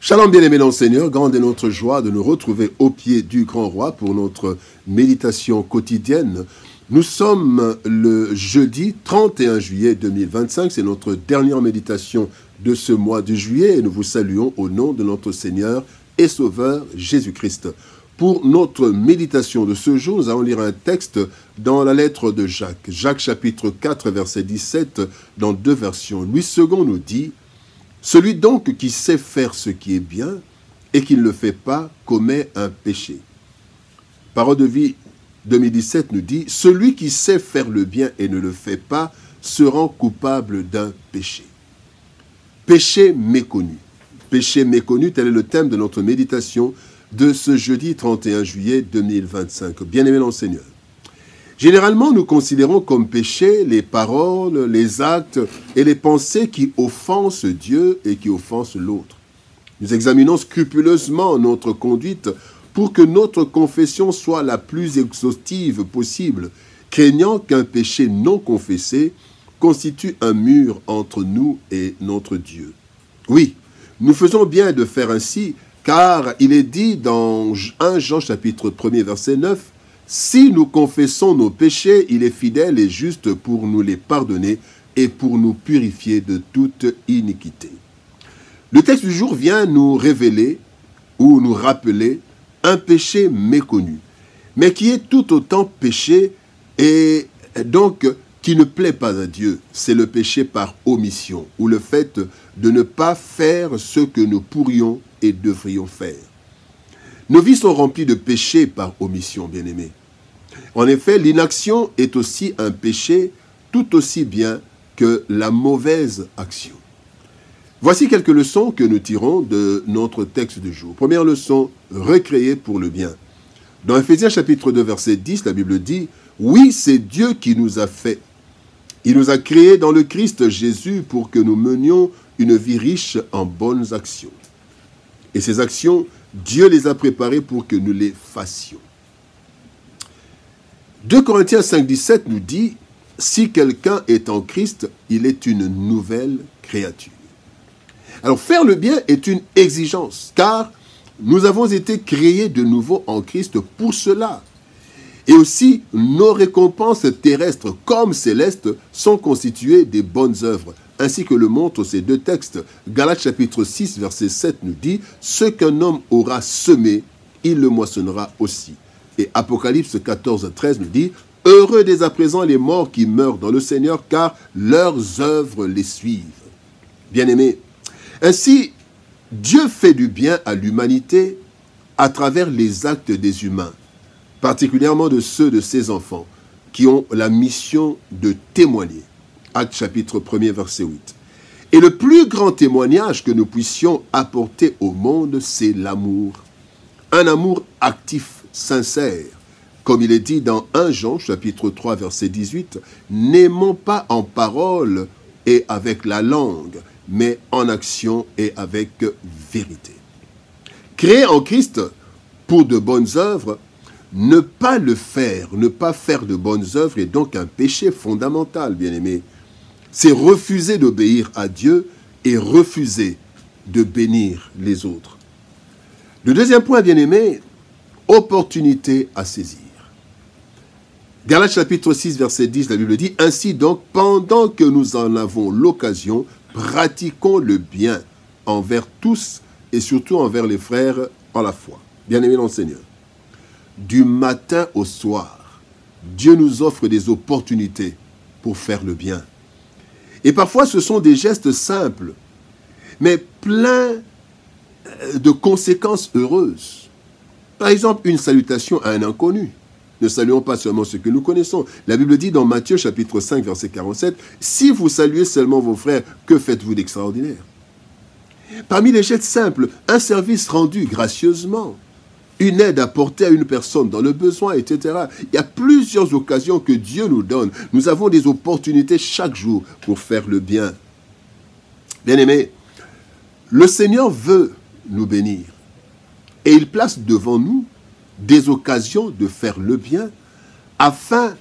Shalom bien-aimés dans le Seigneur, grande est notre joie de nous retrouver au pied du Grand Roi pour notre méditation quotidienne. Nous sommes le jeudi 31 juillet 2025, c'est notre dernière méditation de ce mois de juillet et nous vous saluons au nom de notre Seigneur et Sauveur Jésus-Christ. Pour notre méditation de ce jour, nous allons lire un texte dans la lettre de Jacques. Jacques chapitre 4 verset 17 dans deux versions. Louis II nous dit: celui donc qui sait faire ce qui est bien et qui ne le fait pas commet un péché. Parole de vie 2017 nous dit: celui qui sait faire le bien et ne le fait pas se rend coupable d'un péché. Péché méconnu. Péché méconnu, tel est le thème de notre méditation de ce jeudi 31 juillet 2025. Bien-aimés dans le Seigneur. Généralement, nous considérons comme péché les paroles, les actes et les pensées qui offensent Dieu et qui offensent l'autre. Nous examinons scrupuleusement notre conduite pour que notre confession soit la plus exhaustive possible, craignant qu'un péché non confessé constitue un mur entre nous et notre Dieu. Oui, nous faisons bien de faire ainsi, car il est dit dans 1 Jean chapitre 1er verset 9, « Si nous confessons nos péchés, il est fidèle et juste pour nous les pardonner et pour nous purifier de toute iniquité. » Le texte du jour vient nous révéler ou nous rappeler un péché méconnu, mais qui est tout autant péché et donc qui ne plaît pas à Dieu. C'est le péché par omission ou le fait de ne pas faire ce que nous pourrions et devrions faire. Nos vies sont remplies de péchés par omission, bien-aimés. En effet, l'inaction est aussi un péché tout aussi bien que la mauvaise action. Voici quelques leçons que nous tirons de notre texte du jour. Première leçon, recréer pour le bien. Dans Ephésiens chapitre 2 verset 10, la Bible dit: « Oui, c'est Dieu qui nous a fait. Il nous a créés dans le Christ Jésus pour que nous menions une vie riche en bonnes actions. Et ces actions, Dieu les a préparées pour que nous les fassions. » 2 Corinthiens 5, 17 nous dit: « Si quelqu'un est en Christ, il est une nouvelle créature. » Alors, faire le bien est une exigence, car nous avons été créés de nouveau en Christ pour cela. Et aussi, nos récompenses terrestres comme célestes sont constituées des bonnes œuvres, ainsi que le montrent ces deux textes. Galates chapitre 6, verset 7 nous dit: « Ce qu'un homme aura semé, il le moissonnera aussi. » Et Apocalypse 14, 13 nous dit: « Heureux dès à présent les morts qui meurent dans le Seigneur, car leurs œuvres les suivent. » Bien-aimés, ainsi, Dieu fait du bien à l'humanité à travers les actes des humains, particulièrement de ceux de ses enfants, qui ont la mission de témoigner. Actes chapitre 1er, verset 8. Et le plus grand témoignage que nous puissions apporter au monde, c'est l'amour. Un amour actif, sincère. Comme il est dit dans 1 Jean, chapitre 3, verset 18, « N'aimons pas en parole et avec la langue, mais en action et avec vérité. » Créer en Christ pour de bonnes œuvres, ne pas le faire, ne pas faire de bonnes œuvres est donc un péché fondamental, bien-aimé. C'est refuser d'obéir à Dieu et refuser de bénir les autres. Le deuxième point, bien-aimé, opportunité à saisir. Galates chapitre 6, verset 10, la Bible dit: « Ainsi donc, pendant que nous en avons l'occasion, pratiquons le bien envers tous et surtout envers les frères en la foi. » Bien-aimés dans le Seigneur, du matin au soir, Dieu nous offre des opportunités pour faire le bien. Et parfois, ce sont des gestes simples, mais pleins de conséquences heureuses. Par exemple, une salutation à un inconnu. Ne saluons pas seulement ceux que nous connaissons. La Bible dit dans Matthieu chapitre 5, verset 47, « Si vous saluez seulement vos frères, que faites-vous d'extraordinaire » Parmi les gestes simples, un service rendu gracieusement, une aide apportée à une personne dans le besoin, etc. Il y a plusieurs occasions que Dieu nous donne. Nous avons des opportunités chaque jour pour faire le bien. Bien-aimés, le Seigneur veut nous bénir et il place devant nous des occasions de faire le bien afin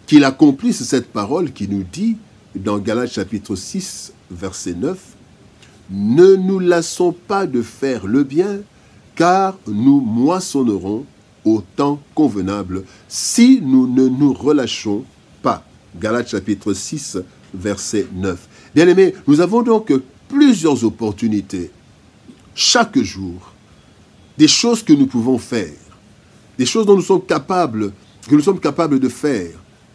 qu'il accomplisse cette parole qui nous dit dans Galates chapitre 6, verset 9, ne nous lassons pas de faire le bien, car nous moissonnerons au temps convenable si nous ne nous relâchons pas. Galates chapitre 6, verset 9. Bien-aimés, nous avons donc plusieurs opportunités, chaque jour, des choses que nous pouvons faire, des choses dont nous sommes capables, de faire.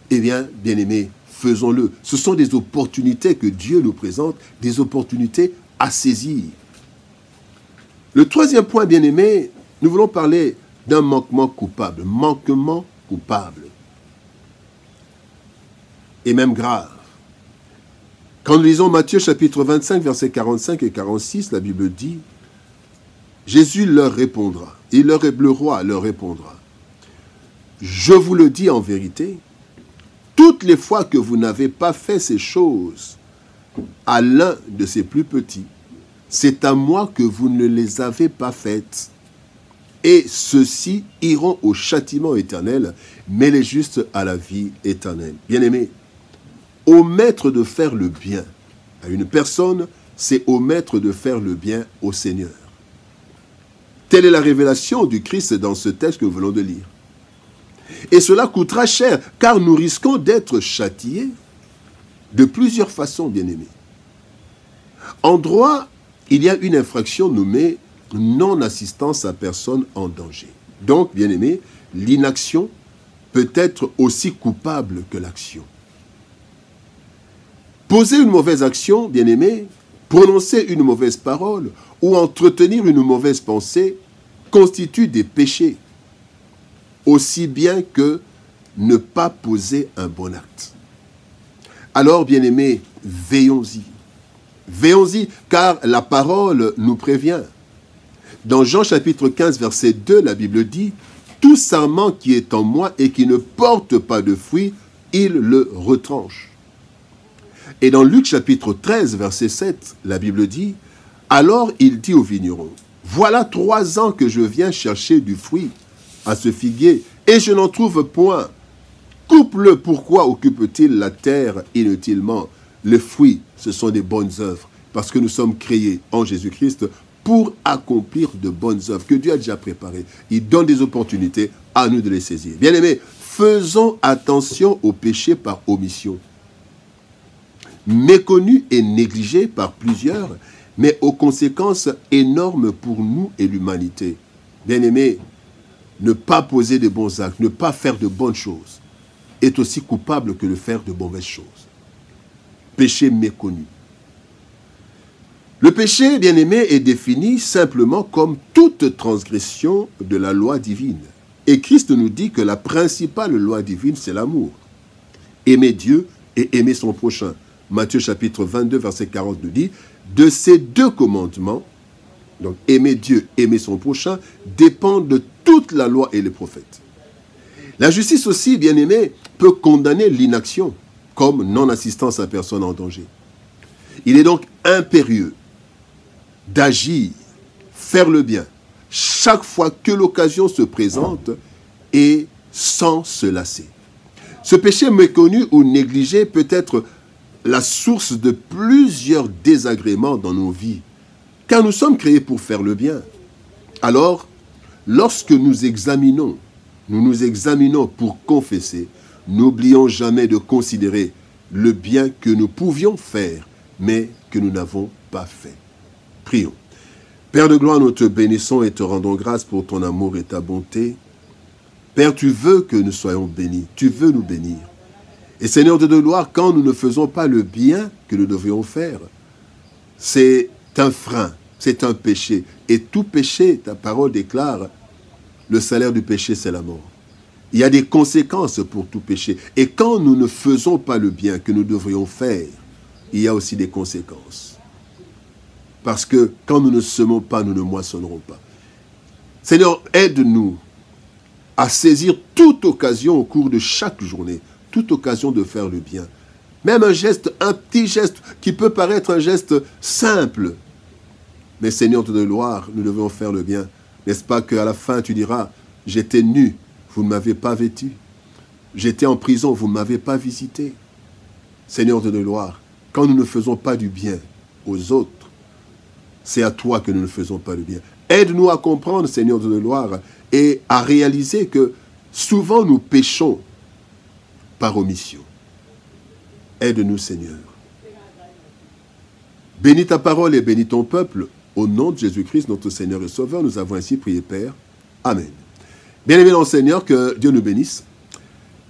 Eh bien, bien-aimés, faisons-le. Ce sont des opportunités que Dieu nous présente, des opportunités à saisir. Le troisième point, bien-aimés, nous voulons parler d'un manquement coupable. Manquement coupable. Et même grave. Quand nous lisons Matthieu chapitre 25, versets 45 et 46, la Bible dit, Jésus leur répondra, le roi leur répondra, je vous le dis en vérité, toutes les fois que vous n'avez pas fait ces choses à l'un de ces plus petits, c'est à moi que vous ne les avez pas faites. Et ceux-ci iront au châtiment éternel, mais les justes à la vie éternelle. Bien-aimés, omettre de faire le bien à une personne, c'est omettre de faire le bien au Seigneur. Telle est la révélation du Christ dans ce texte que nous venons de lire. Et cela coûtera cher, car nous risquons d'être châtiés de plusieurs façons, bien-aimés. En droit, il y a une infraction nommée non-assistance à personne en danger. Donc, bien-aimés, l'inaction peut être aussi coupable que l'action. Poser une mauvaise action, bien-aimés, prononcer une mauvaise parole ou entretenir une mauvaise pensée constituent des péchés, aussi bien que ne pas poser un bon acte. Alors, bien-aimés, veillons-y. Veillons-y, car la parole nous prévient. Dans Jean chapitre 15, verset 2, la Bible dit « Tout sarment qui est en moi et qui ne porte pas de fruit, il le retranche. » Et dans Luc chapitre 13, verset 7, la Bible dit « Alors il dit au vigneron, voilà 3 ans que je viens chercher du fruit à ce figuier, et je n'en trouve point. Coupe-le, pourquoi occupe-t-il la terre inutilement? Les fruits, ce sont des bonnes œuvres, parce que nous sommes créés en Jésus-Christ pour accomplir de bonnes œuvres que Dieu a déjà préparées. Il donne des opportunités, à nous de les saisir. Bien-aimés, faisons attention aux péchés par omission. Méconnus et négligés par plusieurs, mais aux conséquences énormes pour nous et l'humanité. Bien-aimés, ne pas poser de bons actes, ne pas faire de bonnes choses, est aussi coupable que de faire de mauvaises choses. Péché méconnu. Le péché, bien-aimé, est défini simplement comme toute transgression de la loi divine. Et Christ nous dit que la principale loi divine, c'est l'amour. Aimer Dieu et aimer son prochain. Matthieu chapitre 22, verset 40 nous dit, de ces 2 commandements, donc aimer Dieu, aimer son prochain, dépendent de toute la loi et les prophètes. La justice aussi, bien-aimé, peut condamner l'inaction comme non-assistance à personne en danger. Il est donc impérieux d'agir, faire le bien, chaque fois que l'occasion se présente et sans se lasser. Ce péché méconnu ou négligé peut être la source de plusieurs désagréments dans nos vies, car nous sommes créés pour faire le bien. Alors, lorsque nous nous examinons pour confesser, n'oublions jamais de considérer le bien que nous pouvions faire, mais que nous n'avons pas fait. Prions. Père de gloire, nous te bénissons et te rendons grâce pour ton amour et ta bonté. Père, tu veux que nous soyons bénis, tu veux nous bénir. Et Seigneur de gloire, quand nous ne faisons pas le bien que nous devrions faire, c'est un frein, c'est un péché. Et tout péché, ta parole déclare, le salaire du péché, c'est la mort. Il y a des conséquences pour tout péché. Et quand nous ne faisons pas le bien que nous devrions faire, il y a aussi des conséquences. Parce que quand nous ne semons pas, nous ne moissonnerons pas. Seigneur, aide-nous à saisir toute occasion au cours de chaque journée, toute occasion de faire le bien. Même un geste, un petit geste qui peut paraître un geste simple. Mais Seigneur de gloire, nous devons faire le bien. N'est-ce pas qu'à la fin tu diras, j'étais nu, vous ne m'avez pas vêtu. J'étais en prison, vous ne m'avez pas visité. Seigneur de gloire, quand nous ne faisons pas du bien aux autres, c'est à toi que nous ne faisons pas le bien. Aide-nous à comprendre, Seigneur de gloire, et à réaliser que souvent nous péchons par omission. Aide-nous, Seigneur. Bénis ta parole et bénis ton peuple. Au nom de Jésus-Christ, notre Seigneur et Sauveur, nous avons ainsi prié, Père. Amen. Bien-aimés dans le Seigneur, que Dieu nous bénisse.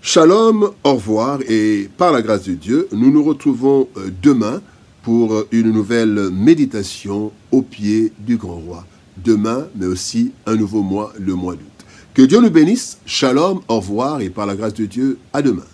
Shalom, au revoir, et par la grâce de Dieu, nous nous retrouvons demain pour une nouvelle méditation au pied du Grand Roi. Demain, mais aussi un nouveau mois, le mois d'août. Que Dieu nous bénisse. Shalom, au revoir, et par la grâce de Dieu, à demain.